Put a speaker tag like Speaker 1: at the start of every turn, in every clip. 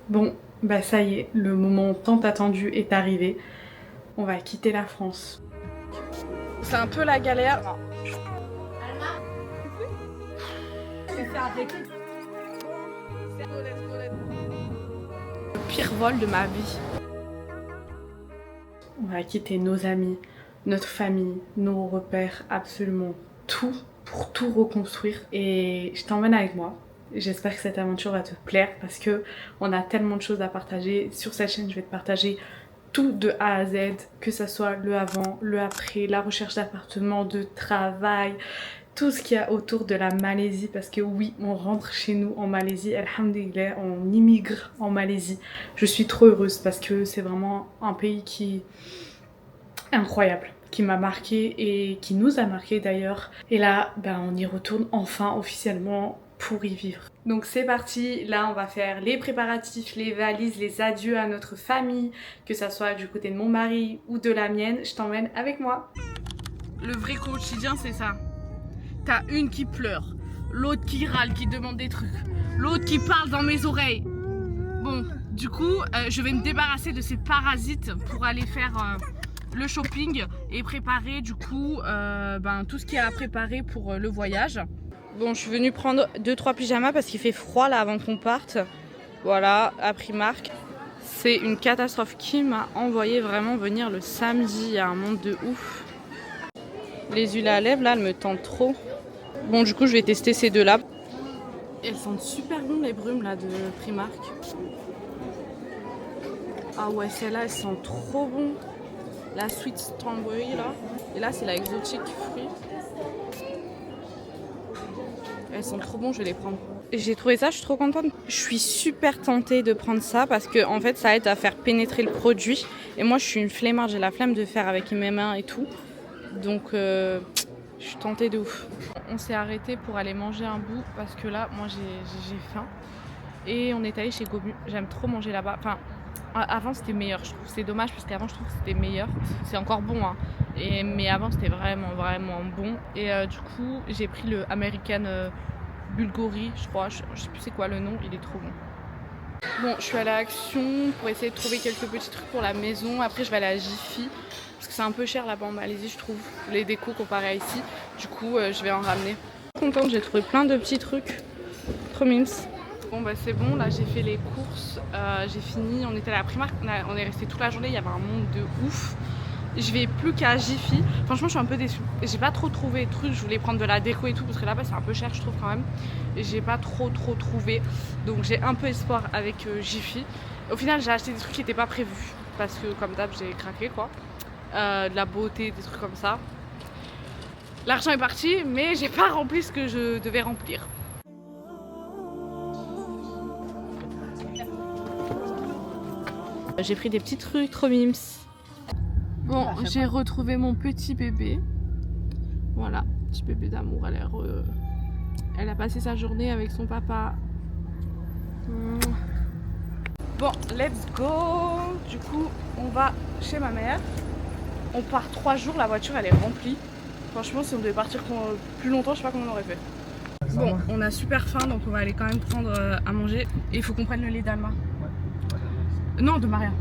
Speaker 1: Bon, bah ça y est, le moment tant attendu est arrivé. On va quitter la France. C'est un peu la galère. Le pire vol de ma vie. On va quitter nos amis, notre famille, nos repères, absolument tout pour tout reconstruire. Et je t'emmène avec moi. J'espère que cette aventure va te plaire parce que on a tellement de choses à partager. Sur cette chaîne, je vais te partager tout de A à Z, que ça soit le avant, le après, la recherche d'appartement, de travail, tout ce qu'il y a autour de la Malaisie, parce que oui, on rentre chez nous en Malaisie, alhamdoulilah, on immigre en Malaisie. Je suis trop heureuse parce que c'est vraiment un pays qui est incroyable, qui m'a marqué et qui nous a marqué d'ailleurs. Et là, ben, on y retourne enfin officiellement pour y vivre. Donc c'est parti, là on va faire les préparatifs, les valises, les adieux à notre famille, que ça soit du côté de mon mari ou de la mienne, je t'emmène avec moi. Le vrai quotidien c'est ça. T'as une qui pleure, l'autre qui râle, qui demande des trucs, l'autre qui parle dans mes oreilles. Bon, du coup, je vais me débarrasser de ces parasites pour aller faire le shopping et préparer du coup tout ce qu'il y a à préparer pour le voyage. Bon, je suis venue prendre 2-3 pyjamas parce qu'il fait froid là avant qu'on parte. Voilà, à Primark. C'est une catastrophe qui m'a envoyé vraiment venir le samedi. Il y a un monde de ouf. Les huiles à lèvres là, elles me tentent trop. Bon, du coup, je vais tester ces deux là. Elles sentent super bon les brumes là de Primark. Ah ouais, celle-là, elles sentent trop bon. La sweet strawberry là. Et là, c'est la exotique fruit. Elles sont trop bons, je vais les prendre. J'ai trouvé ça, je suis trop contente. Je suis super tentée de prendre ça parce que en fait ça aide à faire pénétrer le produit. Et moi je suis une flemmarde, j'ai la flemme de faire avec mes mains et tout. Donc je suis tentée de ouf. On s'est arrêté pour aller manger un bout parce que là moi j'ai faim. Et on est allé chez Gomu, j'aime trop manger là-bas. Enfin, avant c'était meilleur je trouve, c'est dommage parce qu'avant je trouve que c'était meilleur. C'est encore bon hein. Mais avant c'était vraiment bon. Et du coup j'ai pris le American Bulgouri je crois, je sais plus c'est quoi le nom, il est trop bon. Bon, je suis allée à Action pour essayer de trouver quelques petits trucs pour la maison. Après je vais aller à Jiffy parce que c'est un peu cher là-bas en Malaisie je trouve, les décos comparé à ici. Du coup je vais en ramener. Je suis contente, j'ai trouvé plein de petits trucs, trop mimes. Bon bah c'est bon, là j'ai fait les courses, j'ai fini, on était à la Primark, on est resté toute la journée, il y avait un monde de ouf. Je vais plus qu'à Jiffy, franchement je suis un peu déçue. J'ai pas trop trouvé de trucs, je voulais prendre de la déco et tout parce que là-bas c'est un peu cher je trouve quand même. Et j'ai pas trop trouvé, donc j'ai un peu espoir avec Jiffy. Au final j'ai acheté des trucs qui n'étaient pas prévus parce que comme d'hab j'ai craqué quoi. De la beauté, des trucs comme ça. L'argent est parti mais j'ai pas rempli ce que je devais remplir. J'ai pris des petits trucs trop mimes. Bon, j'ai retrouvé mon petit bébé. Voilà, petit bébé d'amour. Elle a passé sa journée avec son papa. Bon, let's go. Du coup, on va chez ma mère. On part 3 jours, la voiture elle est remplie. Franchement, si on devait partir plus longtemps, je sais pas comment on aurait fait. Bon, on a super faim, donc on va aller quand même prendre à manger. Et il faut qu'on prenne le lait d'Alma. Non, de Maria.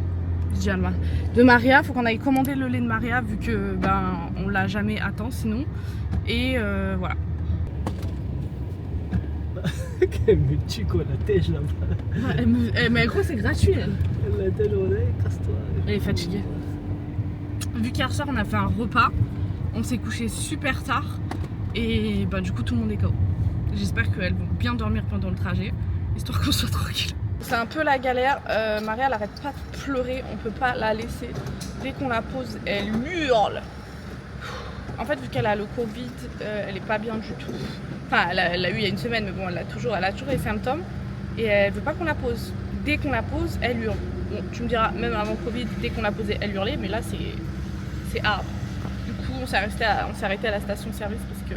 Speaker 1: Je dis Alma. De Maria, faut qu'on aille commander le lait de Maria vu que on l'a jamais atteint sinon. Et voilà.
Speaker 2: Elle me tue quoi, la tèche là-bas.
Speaker 1: Mais gros, c'est gratuit elle.
Speaker 2: Elle a telle oreille, casse-toi.
Speaker 1: Elle est fatiguée. Vu qu'hier soir on a fait un repas, on s'est couché super tard. Et bah du coup tout le monde est KO. J'espère qu'elles vont bien dormir pendant le trajet, histoire qu'on soit tranquille. C'est un peu la galère, Maria elle arrête pas de pleurer, on peut pas la laisser. Dès qu'on la pose, elle hurle. En fait vu qu'elle a le Covid, elle est pas bien du tout. Enfin elle l'a eu il y a une semaine mais bon elle a toujours les symptômes. Et elle veut pas qu'on la pose. Dès qu'on la pose, elle hurle. Bon tu me diras, même avant Covid, dès qu'on la posait, elle hurlait, mais là c'est hard. Du coup on s'est arrêté à la station service parce que...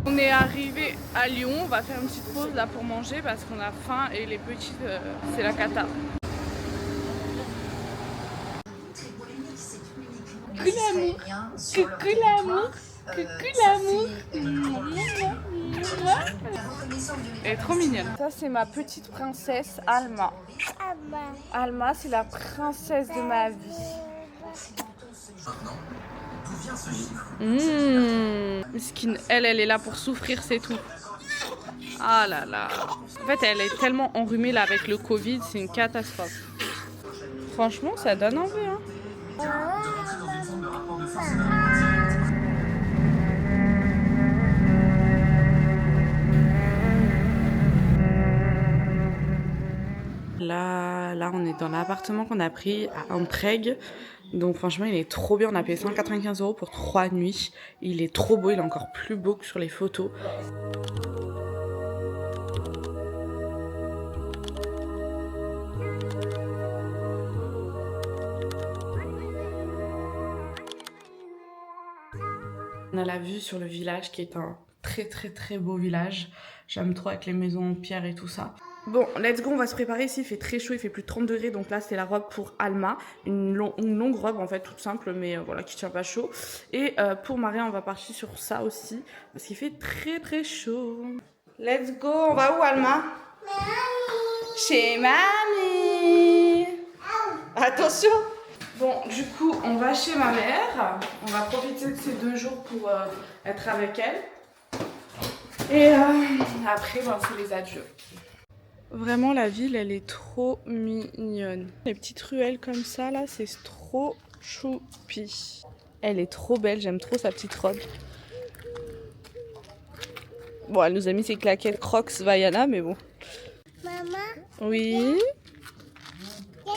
Speaker 1: On est arrivé à Lyon, on va faire une petite pause là pour manger parce qu'on a faim et les petites c'est la cata. Coucou l'amour, coucou l'amour, coucou l'amour. Elle est trop mignonne. Ça, c'est ma petite princesse Alma. Alma, c'est la princesse de ma vie. Miskine, elle est là pour souffrir, c'est tout. Ah là là. En fait, elle est tellement enrhumée là avec le Covid, c'est une catastrophe. Franchement, ça donne envie, hein. Là, on est dans l'appartement qu'on a pris à Entraigues. Donc franchement, il est trop bien. On a payé 195 € pour 3 nuits. Il est trop beau, il est encore plus beau que sur les photos. On a la vue sur le village qui est un très beau village. J'aime trop avec les maisons en pierre et tout ça. Bon, let's go, on va se préparer ici, il fait très chaud, il fait plus de 30 degrés, donc là c'est la robe pour Alma, une longue robe en fait, toute simple, mais voilà, qui tient pas chaud. Et pour Maria, on va partir sur ça aussi, parce qu'il fait très chaud. Let's go, on va où Alma? Chez mamie. Attention. Bon, du coup, on va chez ma mère, on va profiter de ces 2 jours pour être avec elle. Et après, ben, c'est les adieux. Vraiment, la ville, elle est trop mignonne. Les petites ruelles comme ça, là, c'est trop choupi. Elle est trop belle, j'aime trop sa petite robe. Bon, elle nous a mis ses claquettes Crocs Vaiana, mais bon.
Speaker 3: Maman?
Speaker 1: Oui?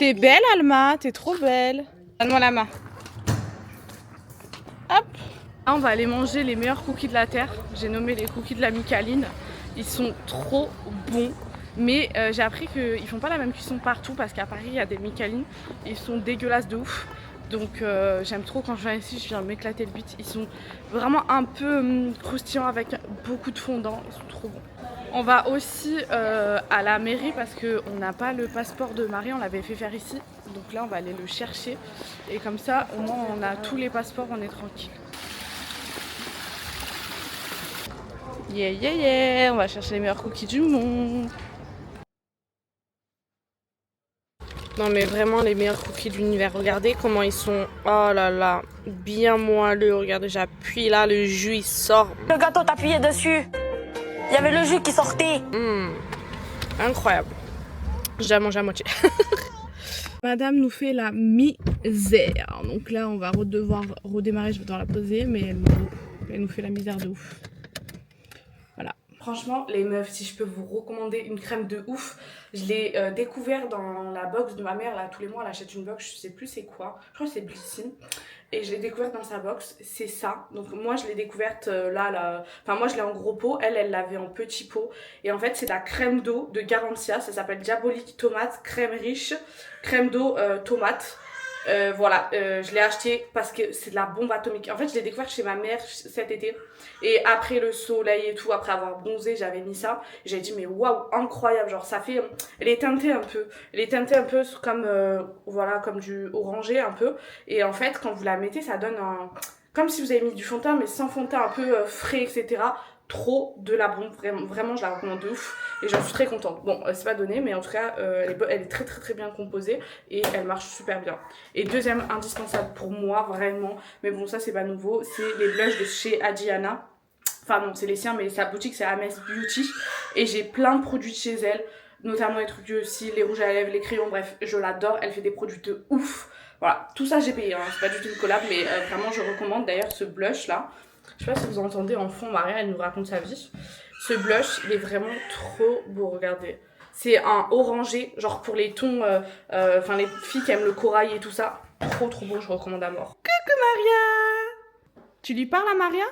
Speaker 1: T'es belle, Alma, t'es trop belle. Donne-moi la main. Hop! Là, on va aller manger les meilleurs cookies de la terre. J'ai nommé les cookies de la Micaline. Ils sont trop bons. Mais j'ai appris qu'ils font pas la même cuisson partout parce qu'à Paris il y a des Micalines, ils sont dégueulasses de ouf. Donc j'aime trop quand je viens ici, je viens m'éclater le bite. Ils sont vraiment un peu croustillants avec beaucoup de fondant, ils sont trop bons. On va aussi à la mairie parce qu'on n'a pas le passeport de Marie, on l'avait fait faire ici. Donc là on va aller le chercher et comme ça au moins on a tous les passeports, on est tranquille. Yeah, on va chercher les meilleurs cookies du monde. Non mais vraiment les meilleurs cookies de l'univers. Regardez comment ils sont, oh là là, bien moelleux. Regardez, j'appuie là, le jus il sort.
Speaker 3: Le gâteau, t'appuyais dessus. Il y avait le jus qui sortait.
Speaker 1: Incroyable. J'ai déjà mangé à moitié. Madame nous fait la misère. Donc là on va devoir redémarrer, je vais devoir la poser, mais elle nous fait la misère de ouf. Voilà. Franchement, les meufs, si je peux vous recommander une crème de ouf, je l'ai découvert dans la box de ma mère, là, tous les mois, elle achète une box, je sais plus c'est quoi, je crois que c'est Blissim, et je l'ai découverte dans sa box, c'est ça. Donc moi, je l'ai découverte enfin moi, je l'ai en gros pot, elle l'avait en petit pot, et en fait, c'est la crème d'eau de Garantia, ça s'appelle Diabolique Tomate, crème riche, crème d'eau tomate. Voilà, je l'ai acheté parce que c'est de la bombe atomique. En fait, je l'ai découvert chez ma mère cet été. Et après le soleil et tout, après avoir bronzé, j'avais mis ça. J'ai dit, mais waouh, incroyable. Genre, ça fait. Elle est teintée un peu. Elle est teintée un peu comme, voilà, comme du orangé un peu. Et en fait, quand vous la mettez, ça donne un. Comme si vous avez mis du fond de teint, mais sans fond de teint, un peu frais, etc. Trop de la bombe, vraiment je la recommande de ouf et j'en suis très contente. Bon, c'est pas donné, mais en tout cas elle est très bien composée et elle marche super bien. Et deuxième indispensable pour moi vraiment, mais bon ça c'est pas nouveau, c'est les blushs de chez Adiana. Enfin non, c'est les siens, mais sa boutique c'est Ames Beauty et j'ai plein de produits de chez elle, notamment les trucs aussi, les rouges à lèvres, les crayons, bref, je l'adore, elle fait des produits de ouf. Voilà, tout ça j'ai payé, hein. C'est pas du tout une collab, mais vraiment je recommande d'ailleurs ce blush là. Je sais pas si vous entendez en fond, Maria, elle nous raconte sa vie. Ce blush, il est vraiment trop beau, regardez. C'est un orangé, genre pour les tons, enfin les filles qui aiment le corail et tout ça. Trop beau, je recommande à mort. Coucou Maria! Tu lui parles à Maria?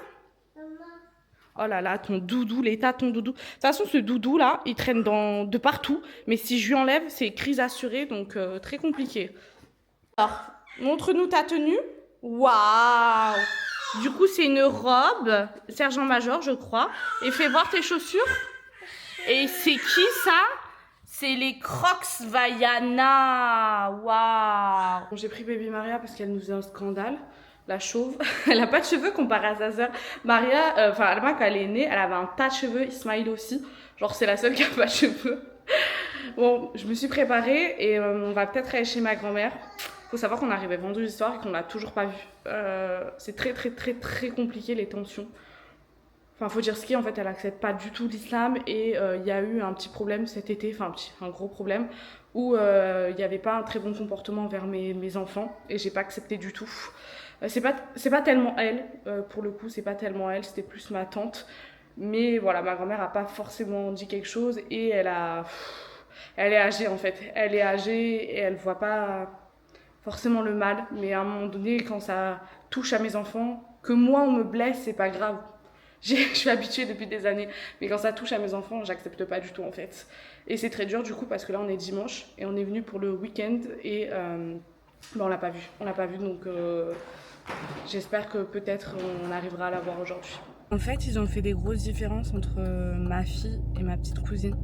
Speaker 1: Oh là là, ton doudou, l'état ton doudou. De toute façon, ce doudou là, il traîne de partout. Mais si je lui enlève, c'est crise assurée, donc très compliqué. Alors, montre-nous ta tenue. Waouh! Du coup, c'est une robe, sergent-major, je crois. Et fais voir tes chaussures. Et c'est qui ça? C'est les Crocs Vaiana. Waouh! Bon, j'ai pris Baby Maria parce qu'elle nous faisait un scandale. la chauve. Elle a pas de cheveux comparé à sa sœur. Maria, enfin Alma, quand elle est née, elle avait un tas de cheveux. Ismaïl aussi. Genre, c'est la seule qui a pas de cheveux. Bon, je me suis préparée et on va peut-être aller chez ma grand-mère. Faut savoir qu'on arrivait vendredi soir et qu'on l'a toujours pas vue. C'est très compliqué les tensions. Enfin, faut dire ce qui est, en fait, elle accepte pas du tout l'islam et il y a eu un petit problème cet été, enfin un gros problème, où il n'y avait pas un très bon comportement envers mes enfants et j'ai pas accepté du tout. C'est pas tellement elle, pour le coup, c'est pas tellement elle, c'était plus ma tante. Mais voilà, ma grand-mère a pas forcément dit quelque chose et elle est âgée en fait. Elle est âgée et elle voit pas forcément le mal, mais à un moment donné, quand ça touche à mes enfants, que moi on me blesse, c'est pas grave. Je suis habituée depuis des années, mais quand ça touche à mes enfants, j'accepte pas du tout en fait. Et c'est très dur du coup parce que là on est dimanche et on est venu pour le week-end et on l'a pas vu. On l'a pas vu donc j'espère que peut-être on arrivera à la voir aujourd'hui. En fait, ils ont fait des grosses différences entre ma fille et ma petite cousine.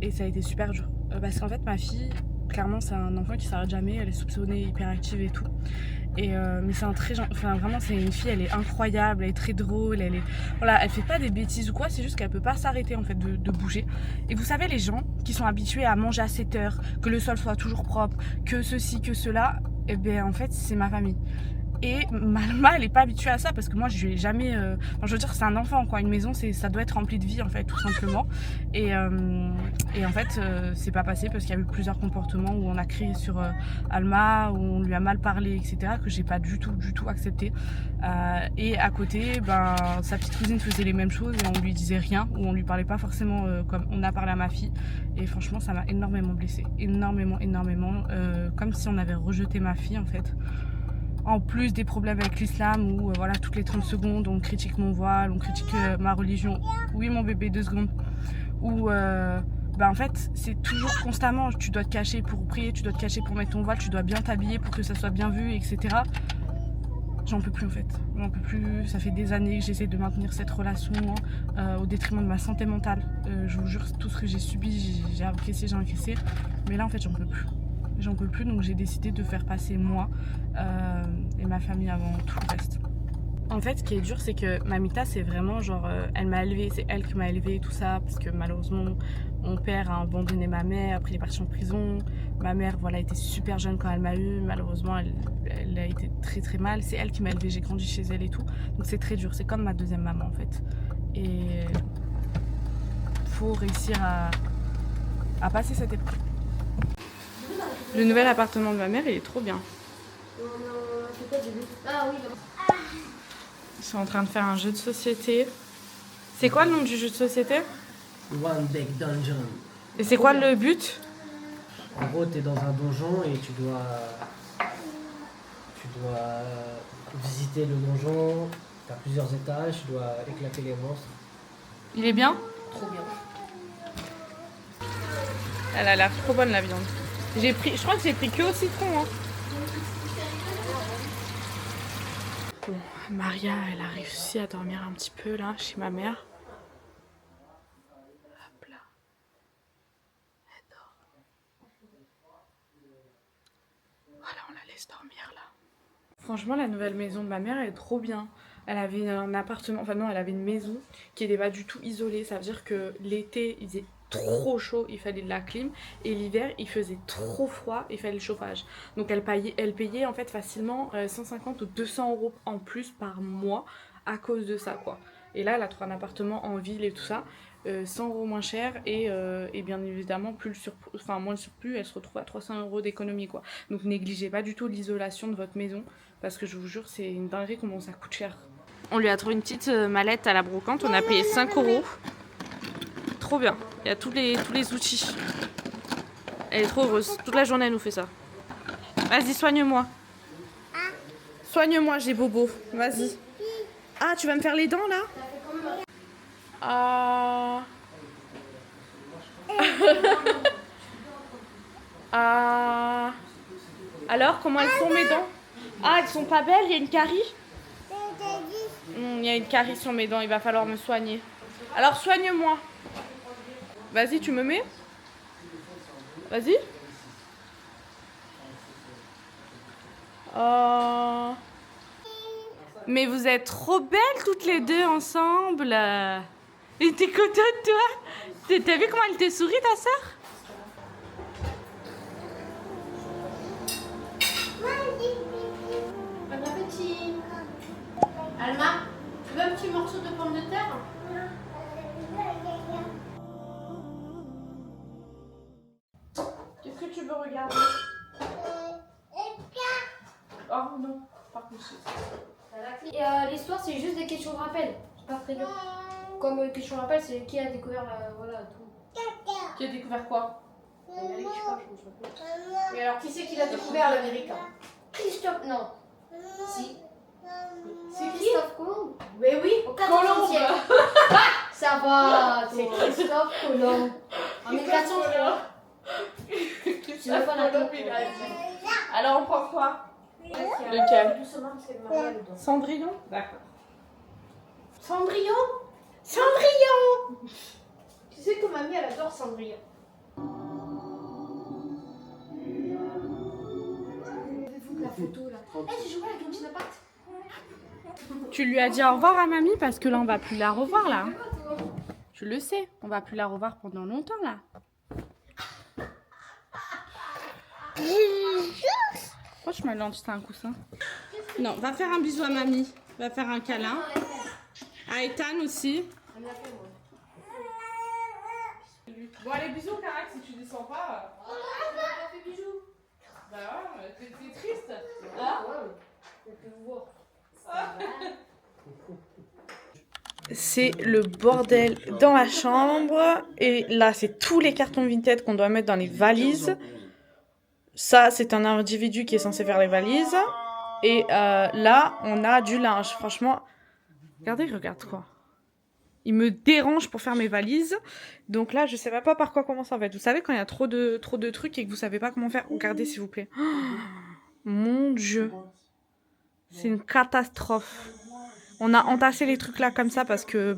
Speaker 1: Et ça a été super dur. Parce qu'en fait, ma fille, clairement, c'est un enfant qui s'arrête jamais. Elle est soupçonnée, hyperactive et tout. Mais c'est vraiment, c'est une fille, elle est incroyable, elle est très drôle, elle fait pas des bêtises ou quoi, c'est juste qu'elle peut pas s'arrêter en fait de bouger. Et vous savez, les gens qui sont habitués à manger à 7 heures, que le sol soit toujours propre, que ceci, que cela, et bien en fait, c'est ma famille. Et Malma, elle est pas habituée à ça parce que moi, je lui ai jamais. Je veux dire, c'est un enfant, quoi. Une maison, ça doit être rempli de vie, en fait, tout simplement. Et en fait, c'est pas passé parce qu'il y a eu plusieurs comportements où on a crié sur Alma, où on lui a mal parlé, etc., que j'ai pas du tout accepté. Et à côté, sa petite cousine faisait les mêmes choses et on lui disait rien, ou on lui parlait pas forcément comme on a parlé à ma fille. Et franchement, ça m'a énormément blessée. Énormément. Comme si on avait rejeté ma fille, en fait. En plus des problèmes avec l'islam où voilà, toutes les 30 secondes on critique mon voile, on critique ma religion. Oui mon bébé, 2 secondes. Où en fait c'est toujours constamment, tu dois te cacher pour prier, tu dois te cacher pour mettre ton voile, tu dois bien t'habiller pour que ça soit bien vu, etc. J'en peux plus en fait, j'en peux plus. Ça fait des années que j'essaie de maintenir cette relation au détriment de ma santé mentale. Je vous jure, tout ce que j'ai subi, j'ai encaissé. Mais là en fait j'en peux plus, donc j'ai décidé de faire passer moi et ma famille avant tout le reste. En fait, ce qui est dur, c'est que Mamita, c'est vraiment genre, elle m'a élevée, c'est elle qui m'a élevée et tout ça, parce que malheureusement, mon père a abandonné ma mère, après il est parti en prison. Ma mère, voilà, était super jeune quand elle m'a eu, malheureusement, elle a été très mal. C'est elle qui m'a élevée, j'ai grandi chez elle et tout, donc c'est très dur, c'est comme ma deuxième maman en fait. Et faut réussir à passer cette épreuve. Le nouvel appartement de ma mère, il est trop bien. Ils sont en train de faire un jeu de société. C'est quoi le nom du jeu de société?
Speaker 2: One Deck Dungeon.
Speaker 1: Et c'est quoi le but?
Speaker 2: En gros, t'es dans un donjon et tu dois visiter le donjon. T'as plusieurs étages, tu dois éclater les monstres.
Speaker 1: Il est bien?
Speaker 3: Trop bien.
Speaker 1: Elle a l'air trop bonne la viande. Je crois que j'ai pris que au citron. Hein. Bon, Maria, elle a réussi à dormir un petit peu là, chez ma mère. Hop là. Elle dort. Voilà, on la laisse dormir là. Franchement, la nouvelle maison de ma mère, elle est trop bien. Elle avait un appartement, enfin non, elle avait une maison qui n'était pas du tout isolée. Ça veut dire que l'été, il faisait trop chaud, il fallait de la clim, et l'hiver il faisait trop froid, il fallait le chauffage. Donc elle payait en fait facilement 150 ou 200 euros en plus par mois à cause de ça quoi. Et là elle a trouvé un appartement en ville et tout ça, 100 euros moins cher et bien évidemment moins le surplus, elle se retrouve à 300 euros d'économie quoi. Donc négligez pas du tout l'isolation de votre maison parce que je vous jure c'est une dinguerie comment ça coûte cher. On lui a trouvé une petite mallette à la brocante, on a payé 5 euros. Trop bien, il y a tous les outils. Elle est trop heureuse, toute la journée elle nous fait ça. Vas-y, soigne-moi. Soigne-moi, j'ai bobo, vas-y. Ah, tu vas me faire les dents là? Ah. Ah. Alors, comment elles sont mes dents? Ah, elles sont pas belles, il y a une carie? Il y a une carie sur mes dents, il va falloir me soigner. Alors, soigne-moi. Vas-y, tu me mets? Vas-y. Oh. Mais vous êtes trop belles toutes les deux ensemble. Et t'es contente de toi? T'as vu comment elle te sourit, ta sœur?
Speaker 4: Bon appétit. Alma, tu veux un petit morceau de pomme de terre?
Speaker 1: Qu'est-ce que tu veux regarder? Oh non, pas couché.
Speaker 4: Et l'histoire, c'est juste des questions de rappel. C'est pas très dur. Comme question de rappel, c'est qui a découvert voilà, tout.
Speaker 1: Qui a découvert quoi?
Speaker 4: L'Amérique, je sais pas, je me souviens plus. Et alors, qui c'est qui l'a découvert l'Amérique? Christophe, non. Si. C'est Christophe Colomb. Mais oui, au 14e siècle. Ça va, c'est Christophe Colomb. En 1403.
Speaker 1: Christophe Colomb, il a dit. Alors on prend quoi? Lequel?
Speaker 4: Doucement, parce qu'elle m'a le dos.
Speaker 1: Cendrillon? D'accord.
Speaker 4: Cendrillon? Cendrillon! Tu sais que mamie, elle adore Cendrillon. La photo là. Eh, tu joues pas avec ton petit appart?
Speaker 1: Tu lui as dit au revoir à mamie parce que là on va plus la revoir là. Je le sais, on va plus la revoir pendant longtemps là. Pourquoi je me lance un coussin? Non, va faire un bisou à mamie. Va faire un câlin. À Ethan aussi.
Speaker 4: Elle me l'a fait, moi.
Speaker 1: Bon allez, bisous Carac, si tu descends pas.
Speaker 4: Oh, elle m'a pas fait bisous.
Speaker 1: Bah ouais, t'es triste.
Speaker 4: Ah ouais, je peux vous voir.
Speaker 1: C'est le bordel dans la chambre. Et là, c'est tous les cartons Vinted qu'on doit mettre dans les valises. Ça, c'est un individu qui est censé faire les valises. Et là, on a du linge. Franchement, regardez, regarde quoi. Il me dérange pour faire mes valises. Donc là, je sais même pas par quoi commencer en fait. Vous savez, quand il y a trop de trucs et que vous savez pas comment faire, regardez s'il vous plaît. Oh, mon Dieu. C'est une catastrophe. On a entassé les trucs là comme ça parce que,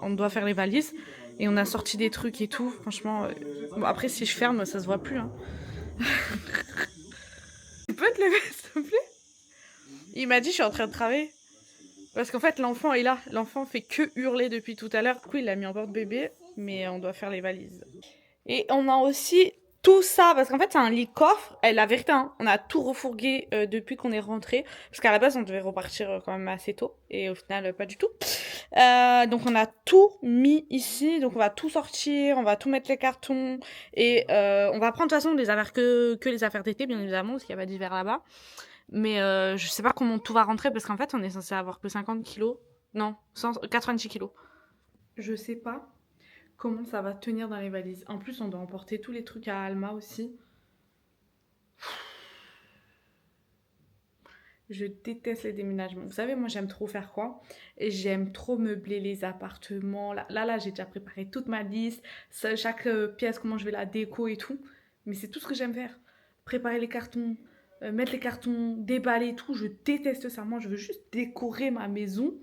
Speaker 1: on doit faire les valises. Et on a sorti des trucs et tout. Franchement, bon, après, si je ferme, ça se voit plus. Hein. Tu peux te lever, s'il te plaît? Il m'a dit, je suis en train de travailler. Parce qu'en fait, l'enfant est là. L'enfant fait que hurler depuis tout à l'heure. Du coup, il l'a mis en porte-bébé. Mais on doit faire les valises. Et on a aussi tout ça. Parce qu'en fait, c'est un lit coffre. Et la vérité, hein, on a tout refourgué depuis qu'on est rentré. Parce qu'à la base, on devait repartir quand même assez tôt. Et au final, pas du tout. Donc, on a tout mis ici. Donc, on va tout sortir. On va tout mettre les cartons. Et on va prendre de toute façon les affaires que les affaires d'été, bien évidemment. Parce qu'il n'y a pas d'hiver là-bas. Mais je sais pas comment tout va rentrer parce qu'en fait on est censé avoir que 50 kilos. Non, 90 kilos. Je sais pas comment ça va tenir dans les valises. En plus on doit emporter tous les trucs à Alma aussi. Je déteste les déménagements. Vous savez, moi j'aime trop faire quoi? Et j'aime trop meubler les appartements. Là, j'ai déjà préparé toute ma liste. Chaque pièce, comment je vais la déco et tout. Mais c'est tout ce que j'aime faire. Préparer les cartons. Mettre les cartons, déballer et tout, je déteste ça. Moi, je veux juste décorer ma maison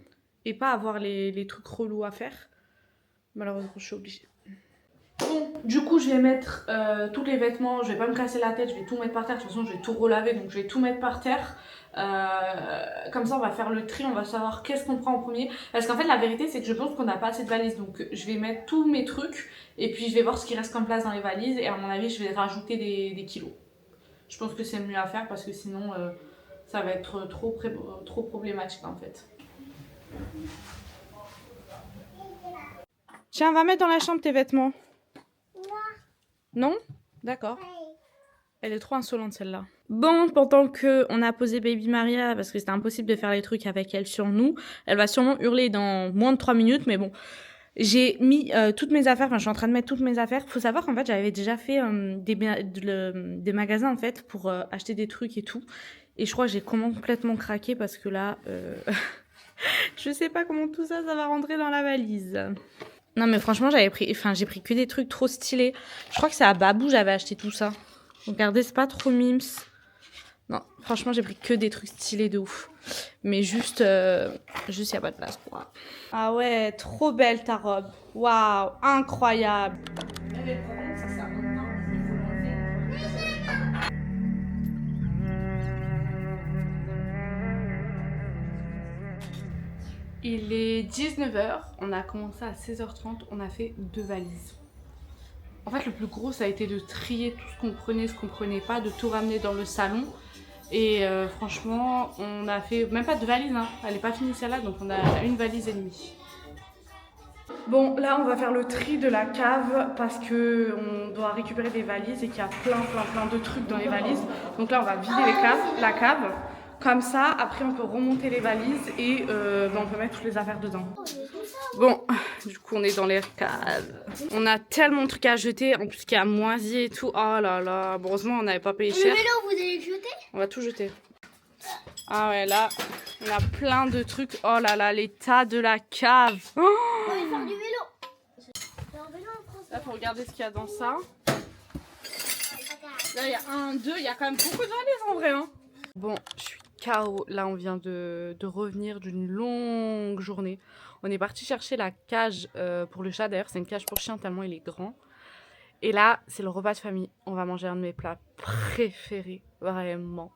Speaker 1: et pas avoir les trucs relous à faire. Malheureusement, je suis obligée. Bon, du coup, je vais mettre tous les vêtements. Je vais pas me casser la tête, je vais tout mettre par terre. De toute façon, je vais tout relaver, donc je vais tout mettre par terre. Comme ça, on va faire le tri, on va savoir qu'est-ce qu'on prend en premier. Parce qu'en fait, la vérité, c'est que je pense qu'on n'a pas assez de valises. Donc, je vais mettre tous mes trucs et puis je vais voir ce qui reste comme place dans les valises. Et à mon avis, je vais rajouter des kilos. Je pense que c'est le mieux à faire parce que sinon ça va être trop problématique en fait. Tiens, va mettre dans la chambre tes vêtements. Non? D'accord. Elle est trop insolente celle-là. Bon, pendant qu'on a posé Baby Maria, parce que c'était impossible de faire les trucs avec elle sur nous, elle va sûrement hurler dans moins de 3 minutes, mais bon. J'ai mis toutes mes affaires, je suis en train de mettre toutes mes affaires. Faut savoir qu'en fait, j'avais déjà fait des magasins en fait pour acheter des trucs et tout. Et je crois que j'ai complètement craqué parce que là, je sais pas comment tout ça va rentrer dans la valise. Non mais franchement, j'ai pris que des trucs trop stylés. Je crois que c'est à Babou j'avais acheté tout ça. Regardez, c'est pas trop mimes. Non, franchement, j'ai pris que des trucs stylés de ouf. Mais juste, y a pas de place pour moi. Ah ouais, trop belle ta robe. Waouh, incroyable. Mais le problème, c'est que ça monte, non, il faut l'enlever. Il est 19h, on a commencé à 16h30, on a fait 2 valises. En fait, le plus gros, ça a été de trier tout ce qu'on prenait pas, de tout ramener dans le salon. Et franchement, on a fait même pas de valise, hein. Elle n'est pas finie celle-là, donc on a 1 valise et demie. Bon, là, on va faire le tri de la cave parce que on doit récupérer des valises et qu'il y a plein de trucs dans les valises. Donc là, on va vider la cave. Comme ça, après, on peut remonter les valises et on peut mettre toutes les affaires dedans. Bon, du coup, on est dans les caves. On a tellement de trucs à jeter, en plus qu'il y a moisi et tout. Oh là là, heureusement, on n'avait pas payé cher.
Speaker 4: Le vélo, vous allez le jeter?
Speaker 1: On va tout jeter. Ah ouais, là, on a plein de trucs. Oh là là, l'état de la cave. Oh,
Speaker 4: on va faire du vélo.
Speaker 1: Là, faut regarder ce qu'il y a dans ça. Là, il y a 1, 2, il y a quand même beaucoup de valises en vrai. Hein. Bon, je suis KO. Là, on vient de revenir d'une longue journée. On est parti chercher la cage pour le chat. D'ailleurs, c'est une cage pour chien tellement il est grand. Et là, c'est le repas de famille. On va manger un de mes plats préférés, vraiment.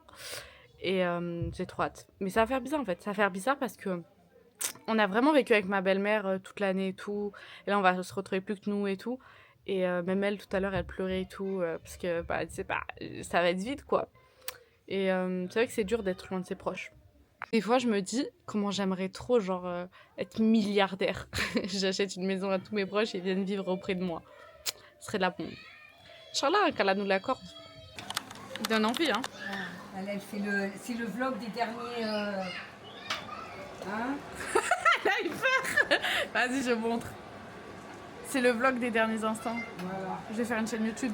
Speaker 1: Et j'ai trop hâte. Mais ça va faire bizarre en fait. Ça va faire bizarre parce que on a vraiment vécu avec ma belle-mère toute l'année et tout. Et là, on va se retrouver plus que nous et tout. Et même elle, tout à l'heure, elle pleurait et tout. Parce que, bah, tu sais pas, ça va être vite quoi. Et c'est vrai que c'est dur d'être loin de ses proches. Des fois, je me dis comment j'aimerais trop, genre, être milliardaire. J'achète une maison à tous mes proches et ils viennent vivre auprès de moi. Ce serait de la bombe. Inch'Allah, qu'Allah nous l'accorde. Il donne envie, hein.
Speaker 5: Elle fait c'est le vlog des derniers... Hein.
Speaker 1: Elle a eu peur. Vas-y, je montre. C'est le vlog des derniers instants.
Speaker 5: Voilà.
Speaker 1: Je vais faire une chaîne YouTube.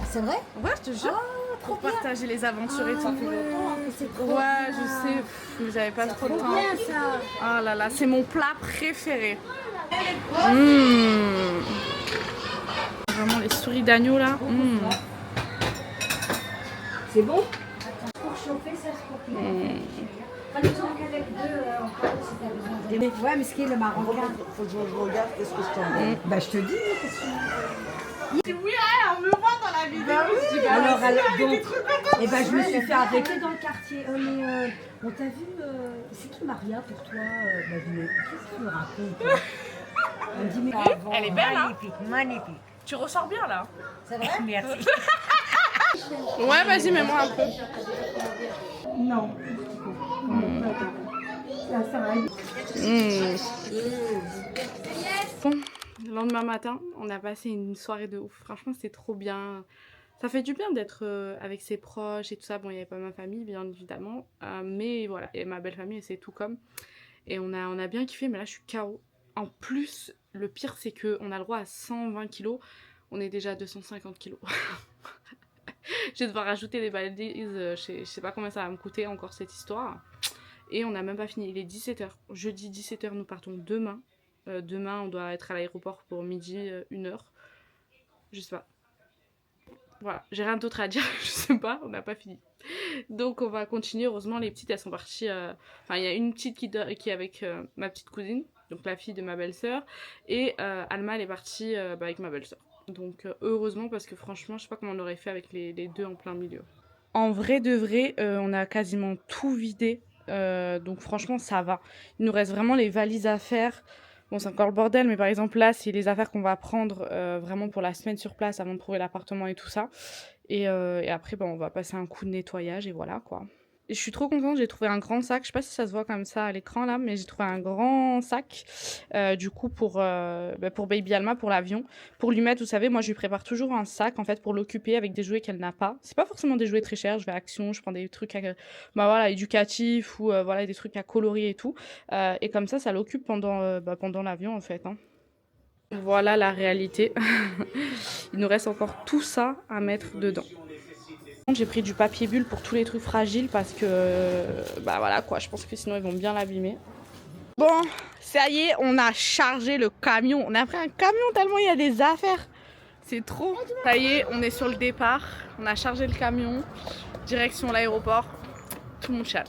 Speaker 5: C'est vrai?
Speaker 1: Ouais, je te jure. Pour partager les aventures et tout.
Speaker 5: C'est trop
Speaker 1: Ouais,
Speaker 5: bien.
Speaker 1: je sais. Mais j'avais pas trop de temps.
Speaker 5: Bien, ça.
Speaker 1: Oh là là, c'est mon plat préféré. Vraiment les souris d'agneau là.
Speaker 5: C'est bon? Pour chauffer, ça se complique. Ouais, mais ce qui est le marocain.
Speaker 6: Faut que je regarde qu'est-ce que je t'en dis.
Speaker 5: Bah, je te dis.
Speaker 1: Oui, on me voit dans la vidéo.
Speaker 5: Alors, donc, et ben, je me suis fait arrêter dans le quartier. Mais on t'a vu, c'est qui Maria pour toi? Bah, qu'est-ce que tu me racontes? On me dit, mais
Speaker 1: Elle est belle, hein?
Speaker 5: Magnifique.
Speaker 1: Tu ressors bien là.
Speaker 5: C'est vrai? Merci.
Speaker 1: Ouais, vas-y, mets-moi un peu.
Speaker 5: Non. Ça va.
Speaker 1: Bon, le lendemain matin, on a passé une soirée de ouf. Franchement, c'était trop bien. Ça fait du bien d'être avec ses proches et tout ça. Bon, il n'y avait pas ma famille, bien évidemment. Mais voilà, et ma belle famille, c'est tout comme. Et on a bien kiffé, mais là, je suis KO. En plus, le pire, c'est qu'on a le droit à 120 kilos. On est déjà à 250 kilos. Je vais devoir rajouter des valises. Je sais pas combien ça va me coûter encore cette histoire. Et on n'a même pas fini. Il est 17h. Jeudi 17h, nous partons demain. Demain, on doit être à l'aéroport pour midi, 1h. Je sais pas. Voilà, j'ai rien d'autre à dire. Je sais pas, on n'a pas fini. Donc on va continuer. Heureusement, les petites, elles sont parties. Enfin, il y a une petite qui est avec ma petite cousine. Donc la fille de ma belle-sœur. Et Alma, elle est partie avec ma belle-sœur. Donc heureusement, parce que franchement, je sais pas comment on aurait fait avec les deux en plein milieu. En vrai de vrai, on a quasiment tout vidé. Donc franchement, ça va. Il nous reste vraiment les valises à faire. Bon, c'est encore le bordel, mais par exemple là, c'est les affaires qu'on va prendre vraiment pour la semaine sur place avant de trouver l'appartement et tout ça. Et après, on va passer un coup de nettoyage et voilà quoi. Et je suis trop contente, j'ai trouvé un grand sac. Je sais pas si ça se voit comme ça à l'écran là, mais j'ai trouvé un grand sac du coup pour Baby Alma, pour l'avion. Pour lui mettre, vous savez, moi je lui prépare toujours un sac en fait pour l'occuper avec des jouets qu'elle n'a pas. C'est pas forcément des jouets très chers, je vais à Action, je prends des trucs éducatifs ou des trucs à colorier et tout. Et comme ça l'occupe pendant l'avion en fait. Hein. Voilà la réalité. Il nous reste encore tout ça à mettre dedans. J'ai pris du papier bulle pour tous les trucs fragiles parce que, voilà quoi, je pense que sinon ils vont bien l'abîmer. Bon, ça y est, on a chargé le camion. On a pris un camion tellement il y a des affaires. C'est trop. Ça y est, on est sur le départ. On a chargé le camion. Direction l'aéroport. Tout le monde chiale.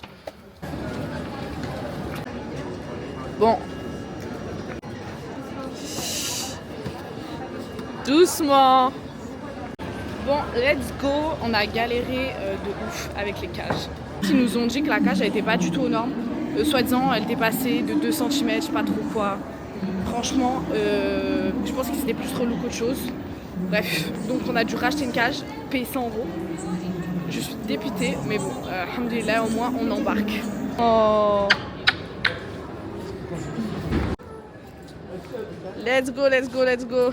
Speaker 1: Bon. Doucement. Bon, let's go. On a galéré de ouf avec les cages. Ils nous ont dit que la cage n'était pas du tout aux normes. Soi-disant, elle dépassait de 2 cm, je sais pas trop quoi. Franchement, je pense que c'était plus relou qu'autre chose. Bref, donc on a dû racheter une cage, payer 100 €. Je suis dépitée, mais bon, alhamdoulilah, au moins on embarque. Oh. Let's go, let's go, let's go.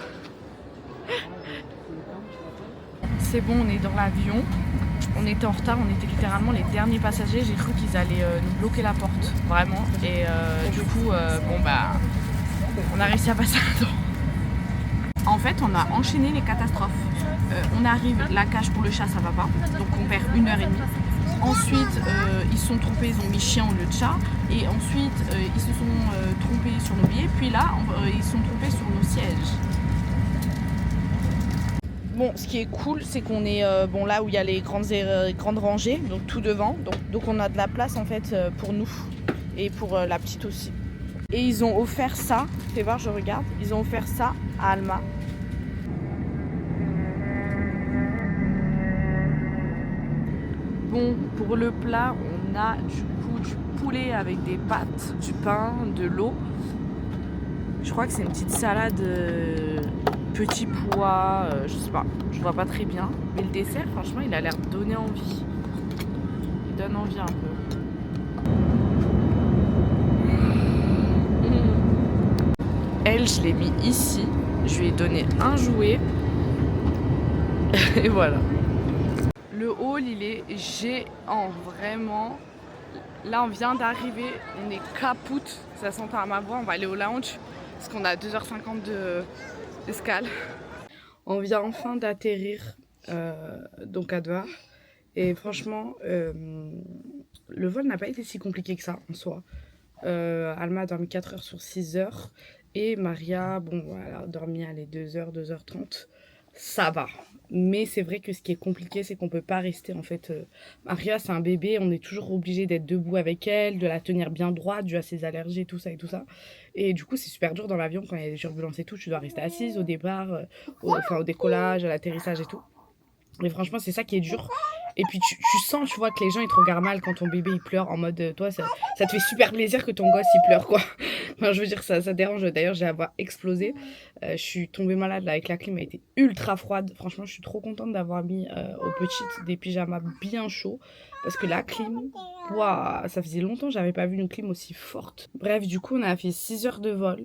Speaker 1: C'est bon, on est dans l'avion. On était en retard, on était littéralement les derniers passagers. J'ai cru qu'ils allaient nous bloquer la porte, vraiment. Et du coup, bon bah, on a réussi à passer un temps. En fait, on a enchaîné les catastrophes. On arrive, la cage pour le chat, ça va pas. Donc on perd 1h30. Ensuite, ils se sont trompés, ils ont mis chien au lieu de chat. Et ensuite, ils se sont trompés sur nos billets. Puis là, ils se sont trompés sur nos sièges. Bon, ce qui est cool, c'est qu'on est bon, là où il y a les grandes rangées, donc tout devant. Donc on a de la place en fait pour nous et pour la petite aussi. Et ils ont offert ça, fais voir, je regarde, ils ont offert ça à Alma. Bon, pour le plat, on a du coup du poulet avec des pâtes, du pain, de l'eau. Je crois que c'est une petite salade petits pois, je sais pas, je vois pas très bien. Mais le dessert, franchement, il a l'air de donner envie. Il donne envie un peu. Elle, je l'ai mis ici. Je lui ai donné un jouet. Et voilà. Le hall, il est géant, vraiment. Là, on vient d'arriver, on est capoute. Ça s'entend à ma voix, on va aller au lounge. Parce qu'on a 2h50 d'escale. On vient enfin d'atterrir donc à Doha. Et franchement, le vol n'a pas été si compliqué que ça en soi. Alma a dormi 4 heures sur 6 heures. Et Maria, bon, elle a dormi les 2h, 2h30. Ça va. Mais c'est vrai que ce qui est compliqué, c'est qu'on peut pas rester en fait. Maria, c'est un bébé, on est toujours obligé d'être debout avec elle, de la tenir bien droite, dû à ses allergies, tout ça et tout ça. Et du coup, c'est super dur dans l'avion quand il y a des turbulences et tout. Tu dois rester assise au départ, au décollage, à l'atterrissage et tout. Et franchement, c'est ça qui est dur. Et puis tu sens, tu vois, que les gens ils te regardent mal quand ton bébé il pleure en mode toi ça te fait super plaisir que ton gosse il pleure quoi. Enfin, je veux dire ça dérange. D'ailleurs j'ai avoir explosé. Je suis tombée malade là avec la clim, elle était ultra froide. Franchement je suis trop contente d'avoir mis aux petites des pyjamas bien chauds parce que la clim, waouh, ça faisait longtemps que j'avais pas vu une clim aussi forte. Bref, du coup on a fait 6 heures de vol.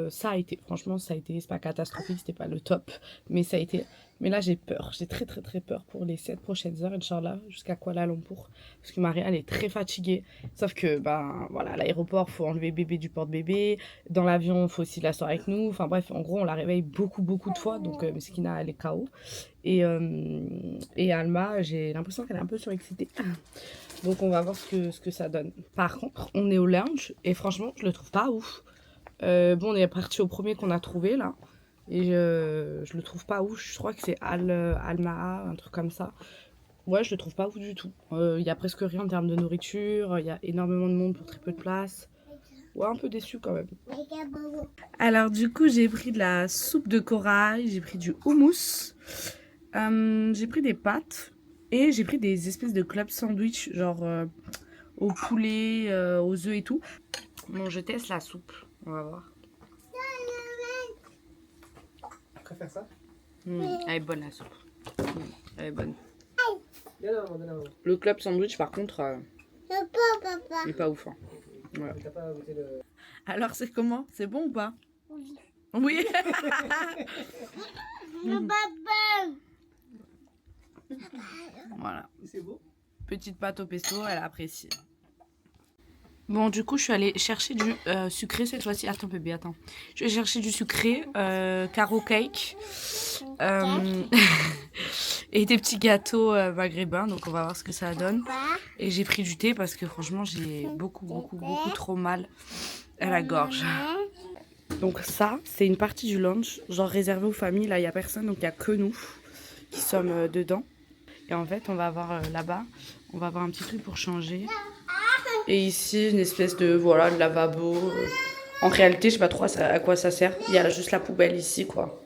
Speaker 1: Ça a été, franchement ça a été, c'est pas catastrophique, c'était pas le top, mais ça a été. Mais là, j'ai peur. J'ai très peur pour les 7 prochaines heures, Inch'Allah, jusqu'à Kuala Lumpur. Parce que Maria, elle est très fatiguée. Sauf que, ben, voilà, à l'aéroport, il faut enlever bébé du porte-bébé. Dans l'avion, il faut aussi l'asseoir avec nous. Enfin bref, en gros, on la réveille beaucoup de fois. Donc, Meskina, elle est KO. Et Alma, j'ai l'impression qu'elle est un peu surexcitée. Donc, on va voir ce que ça donne. Par contre, on est au lounge. Et franchement, je le trouve pas ouf. Bon, on est parti au premier qu'on a trouvé, là. Et je le trouve pas ouf. Je crois que c'est Almaa, un truc comme ça. Ouais, je le trouve pas ouf du tout. Y a presque rien en termes de nourriture. Il y a énormément de monde pour très peu de place. Ouais, un peu déçu quand même. Alors du coup, j'ai pris de la soupe de corail. J'ai pris du houmous. J'ai pris des pâtes. Et j'ai pris des espèces de club sandwich. Genre au poulet, aux œufs et tout. Bon, je teste la soupe. On va voir.
Speaker 2: Faire ça.
Speaker 1: Elle est bonne la soupe. Elle est bonne.
Speaker 2: Donne-la.
Speaker 1: Le club sandwich par contre, il est pas ouf. Hein. Ouais.
Speaker 2: T'as pas goûté le...
Speaker 1: Alors c'est comment? C'est bon ou pas? Oui. Oui. Voilà.
Speaker 2: C'est beau.
Speaker 1: Petite pâte au pesto, elle apprécie. Bon, du coup, je suis allée chercher du sucré cette fois-ci. Attends, bébé, attends. Je vais chercher du sucré, caro cake, et des petits gâteaux maghrébins. Donc, on va voir ce que ça donne. Et j'ai pris du thé parce que franchement, j'ai beaucoup trop mal à la gorge. Donc, ça, c'est une partie du lunch, genre réservé aux familles. Là, il n'y a personne, donc il n'y a que nous qui sommes dedans. Et en fait, on va avoir là-bas, on va avoir un petit truc pour changer. Et ici, une espèce de, voilà, de lavabo. En réalité, je sais pas trop à quoi ça sert. Il y a juste la poubelle ici, quoi.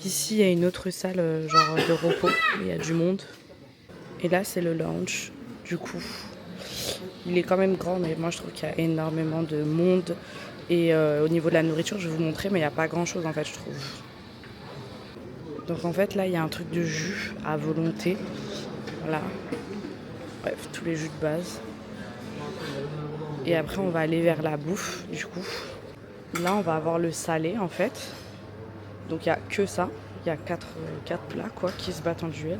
Speaker 1: Ici, il y a une autre salle, genre de repos. Il y a du monde. Et là, c'est le lounge, du coup.
Speaker 7: Il est quand même grand, mais moi je trouve qu'il y a énormément de monde. Et au niveau de la nourriture, je vais vous montrer, mais il n'y a pas grand chose en fait, je trouve. Donc en fait, là, il y a un truc de jus à volonté. Voilà. Bref, tous les jus de base. Et après, on va aller vers la bouffe, du coup. Là, on va avoir le salé, en fait. Donc, il n'y a que ça. Il y a 4 plats, quoi, qui se battent en duel.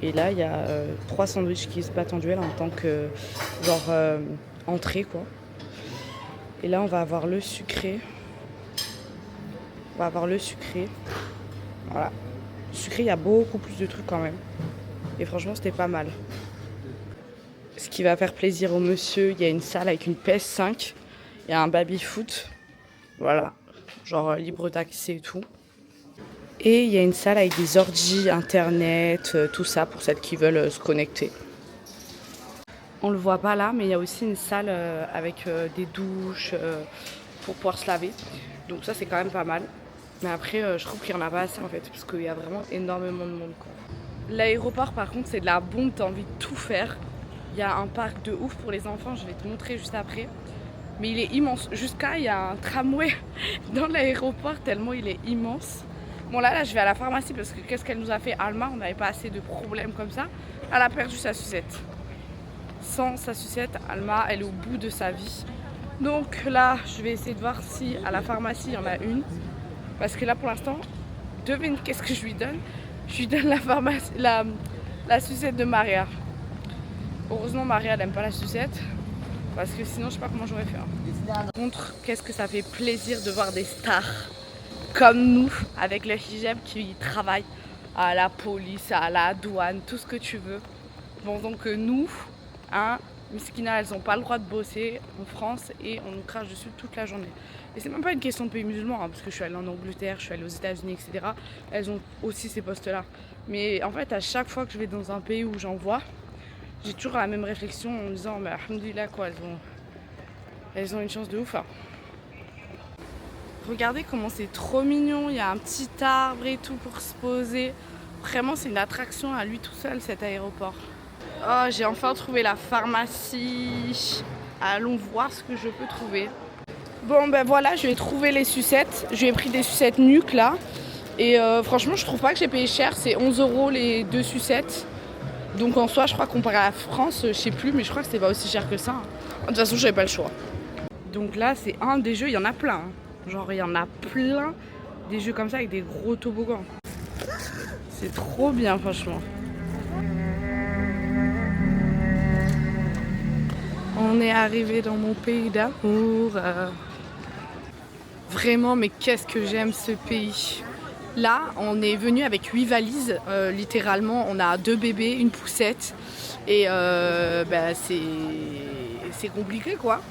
Speaker 7: Et là, il y a 3 sandwichs qui se battent en duel en tant que, genre, entrée, quoi. Et là, on va avoir le sucré. Voilà. Sucré, il y a beaucoup plus de trucs quand même. Et franchement, c'était pas mal. Ce qui va faire plaisir au monsieur, il y a une salle avec une PS5. Il y a un baby-foot. Voilà. Genre libre d'accès et tout. Et il y a une salle avec des ordi, internet, tout ça pour celles qui veulent se connecter. On le voit pas là, mais il y a aussi une salle avec des douches pour pouvoir se laver. Donc ça, c'est quand même pas mal. Mais après, je trouve qu'il n'y en a pas assez en fait, parce qu'il y a vraiment énormément de monde, quoi. L'aéroport, par contre, c'est de la bombe, t'as envie de tout faire. Il y a un parc de ouf pour les enfants, je vais te montrer juste après. Mais il est immense. Jusqu'à, il y a un tramway dans l'aéroport, tellement il est immense. Bon là, je vais à la pharmacie parce que qu'est-ce qu'elle nous a fait, Alma, on n'avait pas assez de problèmes comme ça. Elle a perdu sa sucette. Sans sa sucette, Alma, elle est au bout de sa vie. Donc là, je vais essayer de voir si à la pharmacie, il y en a une. Parce que là, pour l'instant, devine qu'est-ce que je lui donne. Je lui donne la sucette de Maria. Heureusement, Maria, elle n'aime pas la sucette. Parce que sinon, je sais pas comment j'aurais fait. Par contre, qu'est-ce que ça fait plaisir de voir des stars comme nous, avec le hijab, qui travaillent à la police, à la douane, tout ce que tu veux. Pendant que nous, Miskina, elles n'ont pas le droit de bosser en France et on nous crache dessus toute la journée. Et c'est même pas une question de pays musulman, parce que je suis allée en Angleterre, je suis allée aux États-Unis, etc. Elles ont aussi ces postes-là. Mais en fait, à chaque fois que je vais dans un pays où j'en vois, j'ai toujours la même réflexion en me disant, mais alhamdoulilah, quoi, elles ont une chance de ouf. Hein. Regardez comment c'est trop mignon, il y a un petit arbre et tout pour se poser. Vraiment, c'est une attraction à lui tout seul, cet aéroport. Oh, j'ai enfin trouvé la pharmacie. Allons voir ce que je peux trouver. Bon, ben voilà, je vais trouver les sucettes. Je lui ai pris des sucettes nuques là. Et franchement, je trouve pas que j'ai payé cher. C'est 11 € les 2 sucettes. Donc en soi, je crois comparé à la France, je sais plus, mais je crois que c'était pas aussi cher que ça. De toute façon, j'avais pas le choix. Donc là, c'est un des jeux, il y en a plein. Genre, il y en a plein des jeux comme ça avec des gros toboggans. C'est trop bien, franchement. On est arrivé dans mon pays d'amour. Vraiment, mais qu'est-ce que j'aime ce pays. Là, on est venu avec 8 valises. Littéralement, on a 2 bébés, une poussette. Et c'est compliqué, quoi.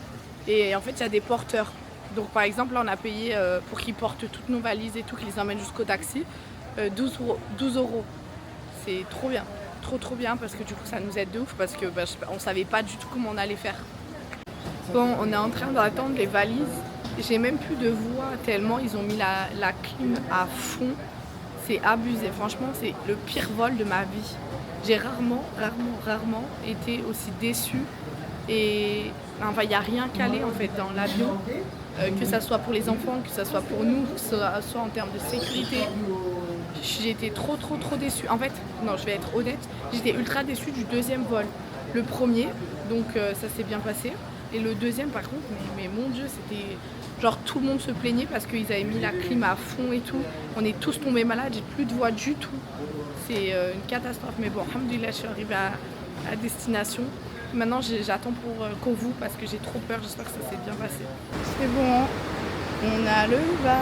Speaker 7: Et en fait, il y a des porteurs. Donc, par exemple, là, on a payé pour qu'ils portent toutes nos valises et tout, qu'ils les emmènent jusqu'au taxi. 12 €. C'est trop bien. Trop bien, parce que du coup, ça nous aide de ouf. Parce que on savait pas du tout comment on allait faire. Bon, on est en train d'attendre les valises. J'ai même plus de voix tellement ils ont mis la clim à fond. C'est abusé. Franchement, c'est le pire vol de ma vie. J'ai rarement été aussi déçue. Et enfin, il n'y a rien calé en fait dans l'avion. Que ça soit pour les enfants, que ça soit pour nous, que ce soit en termes de sécurité. J'étais trop déçue. En fait, non, je vais être honnête, j'étais ultra déçue du deuxième vol. Le premier, donc ça s'est bien passé. Et le deuxième, par contre, mais mon Dieu, c'était... Genre tout le monde se plaignait parce qu'ils avaient mis la clim à fond et tout. On est tous tombés malades, j'ai plus de voix du tout. C'est une catastrophe. Mais bon, alhamdoulilah, je suis arrivée à destination. Maintenant, j'attends pour Kourou parce que j'ai trop peur. J'espère que ça s'est bien passé. C'est bon, on a le van.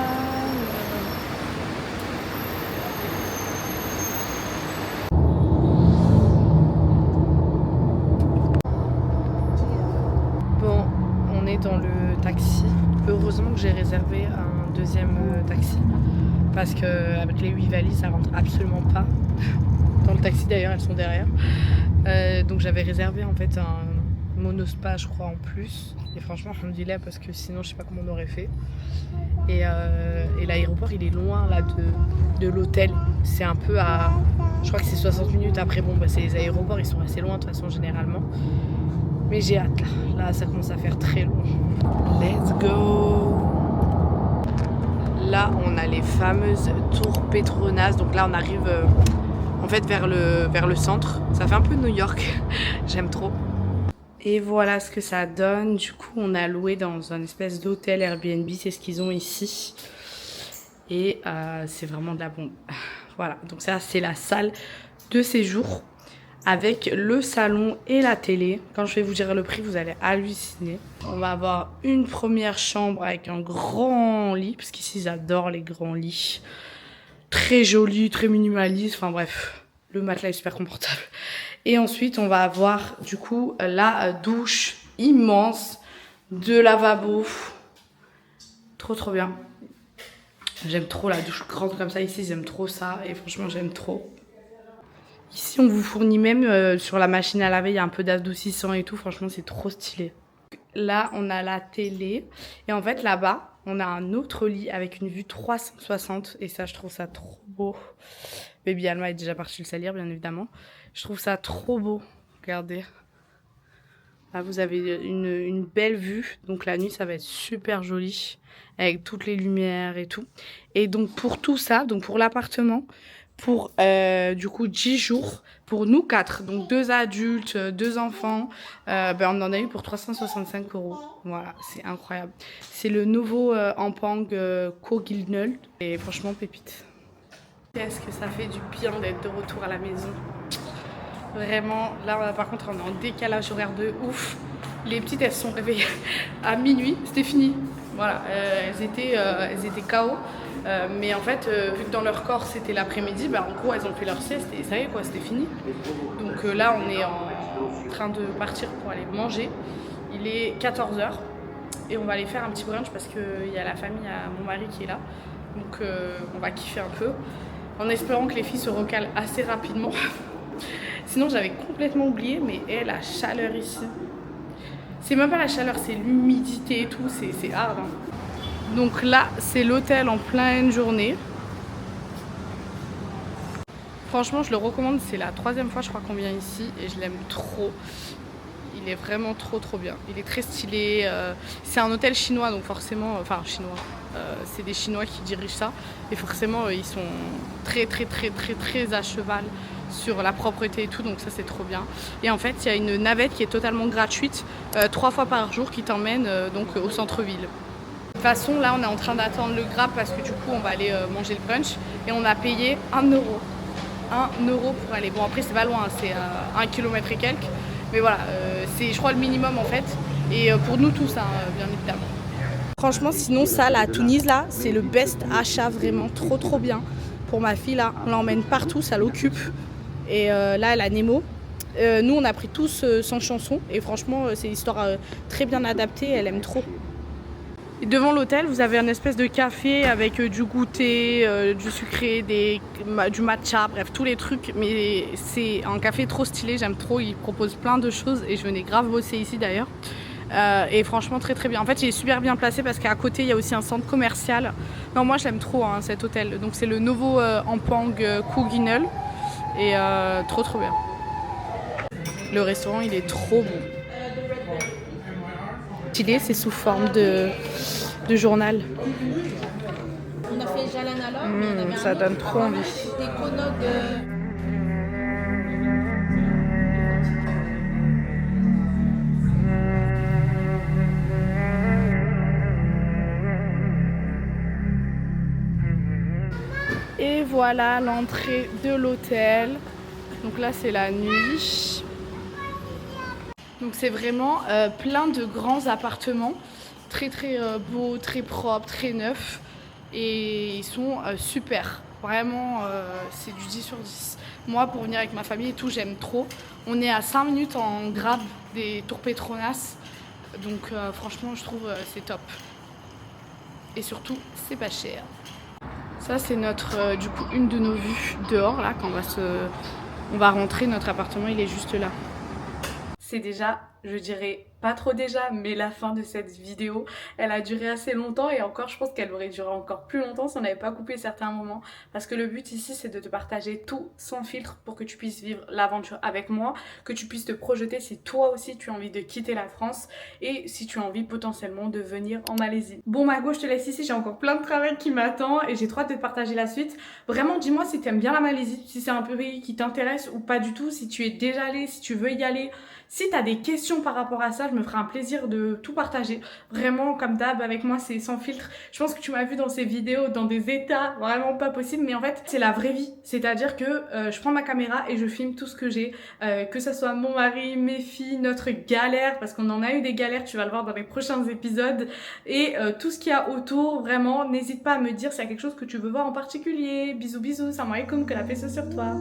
Speaker 7: Bon, on est dans le taxi. Heureusement que j'ai réservé un deuxième taxi parce qu'avec les 8 valises, ça rentre absolument pas. Dans le taxi d'ailleurs, elles sont derrière. Donc j'avais réservé en fait un monospa, je crois, en plus. Et franchement, alhamdoulilah, parce que sinon, je sais pas comment on aurait fait. Et l'aéroport, il est loin là de l'hôtel. C'est un peu à... Je crois que c'est 60 minutes. Après, bon, c'est les aéroports, ils sont assez loin de toute façon, généralement. Mais j'ai hâte là. Là, ça commence à faire très long. Let's go! Là, on a les fameuses tours Petronas. Donc là, on arrive en fait vers le centre. Ça fait un peu New York. J'aime trop. Et voilà ce que ça donne. Du coup, on a loué dans un espèce d'hôtel Airbnb. C'est ce qu'ils ont ici. Et c'est vraiment de la bombe. Voilà. Donc ça, c'est la salle de séjour. Avec le salon et la télé. Quand je vais vous dire le prix, vous allez halluciner. On va avoir une première chambre avec un grand lit. Parce qu'ici, j'adore les grands lits. Très joli, très minimaliste. Enfin bref, le matelas est super confortable. Et ensuite, on va avoir du coup la douche immense. De lavabo. Trop bien. J'aime trop la douche grande comme ça. Ici, j'aime trop ça. Et franchement, j'aime trop. Ici, on vous fournit même sur la machine à laver, il y a un peu d'adoucissant et tout. Franchement, c'est trop stylé. Là, on a la télé. Et en fait, là-bas, on a un autre lit avec une vue 360. Et ça, je trouve ça trop beau. Baby Alma est déjà partie le salir, bien évidemment. Je trouve ça trop beau. Regardez. Là, vous avez une belle vue. Donc, la nuit, ça va être super joli. Avec toutes les lumières et tout. Et donc, pour tout ça, donc pour l'appartement... Pour du coup 10 jours, pour nous 4, donc 2 adultes, 2 enfants, on en a eu pour 365 €. Voilà, c'est incroyable. C'est le nouveau Ampang Koh-Gilnul et franchement pépite. Qu'est-ce que ça fait du bien d'être de retour à la maison. Vraiment, là par contre on est en décalage horaire de ouf. Les petites elles se sont réveillées à minuit, c'était fini. Voilà, elles étaient KO. Mais en fait, vu que dans leur corps c'était l'après-midi, en gros elles ont fait leur sieste et ça y est quoi, c'était fini. Donc là on est en train de partir pour aller manger. Il est 14 h et on va aller faire un petit brunch parce qu'il y a la famille, il y a mon mari qui est là. Donc on va kiffer un peu en espérant que les filles se recalent assez rapidement. Sinon j'avais complètement oublié, mais la chaleur ici. C'est même pas la chaleur, c'est l'humidité et tout, c'est hard. Hein. Donc là, c'est l'hôtel en pleine journée. Franchement, je le recommande. C'est la 3e fois, je crois, qu'on vient ici. Et je l'aime trop. Il est vraiment trop bien. Il est très stylé. C'est un hôtel chinois, donc forcément... Enfin, chinois. C'est des Chinois qui dirigent ça. Et forcément, ils sont très à cheval sur la propreté et tout. Donc ça, c'est trop bien. Et en fait, il y a une navette qui est totalement gratuite. 3 fois par jour qui t'emmène donc au centre-ville. De toute façon, là, on est en train d'attendre le Grab parce que du coup, on va aller manger le brunch. Et on a payé 1 €. 1 € pour aller. Bon, après, c'est pas loin, c'est 1 km et quelques. Mais voilà, c'est, je crois, le minimum en fait. Et pour nous tous, hein, bien évidemment. Franchement, sinon, ça, la Tunis, là, c'est le best achat, vraiment trop bien. Pour ma fille, là, on l'emmène partout, ça l'occupe. Et là, elle a Nemo. Nous, on a pris tous sans chanson. Et franchement, c'est une histoire très bien adaptée, elle aime trop. Et devant l'hôtel, vous avez un espèce de café avec du goûter, du sucré, du matcha, bref, tous les trucs. Mais c'est un café trop stylé, j'aime trop. Il propose plein de choses et je venais grave bosser ici d'ailleurs. Et franchement, très bien. En fait, il est super bien placé parce qu'à côté, il y a aussi un centre commercial. Non, moi, je l'aime trop, hein, cet hôtel. Donc, c'est le nouveau Ampang Koh-Gilnul. Et trop bien. Le restaurant, il est trop bon. C'est sous forme de journal.
Speaker 4: On a fait Jalanala, mais on avait
Speaker 7: ça donne trop envie.
Speaker 4: Des conodes.
Speaker 7: Et voilà l'entrée de l'hôtel. Donc là, c'est la nuit. Donc c'est vraiment plein de grands appartements, très beaux, très propres, très neufs. Et ils sont super, vraiment c'est du 10 sur 10. Moi pour venir avec ma famille et tout, j'aime trop. On est à 5 minutes en Grab des tours Petronas, donc franchement je trouve c'est top. Et surtout c'est pas cher. Ça c'est notre, du coup une de nos vues dehors là, quand on va rentrer, notre appartement il est juste là. C'est déjà
Speaker 1: je dirais pas trop déjà, mais la fin de cette vidéo, elle a duré assez longtemps et encore je pense qu'elle aurait duré encore plus longtemps si on n'avait pas coupé certains moments, parce que le but ici c'est de te partager tout sans filtre pour que tu puisses vivre l'aventure avec moi, que tu puisses te projeter si toi aussi tu as envie de quitter la France et si tu as envie potentiellement de venir en Malaisie. Bon Margot, je te laisse ici, j'ai encore plein de travail qui m'attend et j'ai trop hâte de te partager la suite. Vraiment dis-moi si tu aimes bien la Malaisie, si c'est un pays qui t'intéresse ou pas du tout, si tu es déjà allé, si tu veux y aller. Si tu as des questions par rapport à ça, je me ferai un plaisir de tout partager. Vraiment, comme d'hab, avec moi, c'est sans filtre. Je pense que tu m'as vu dans ces vidéos dans des états vraiment pas possibles, mais en fait, c'est la vraie vie. C'est-à-dire que je prends ma caméra et je filme tout ce que j'ai. Que ça soit mon mari, mes filles, notre galère, parce qu'on en a eu des galères, tu vas le voir dans les prochains épisodes. Et tout ce qu'il y a autour, vraiment, n'hésite pas à me dire s'il y a quelque chose que tu veux voir en particulier. Bisous, bisous, salam alaikum, que la paix soit sur toi.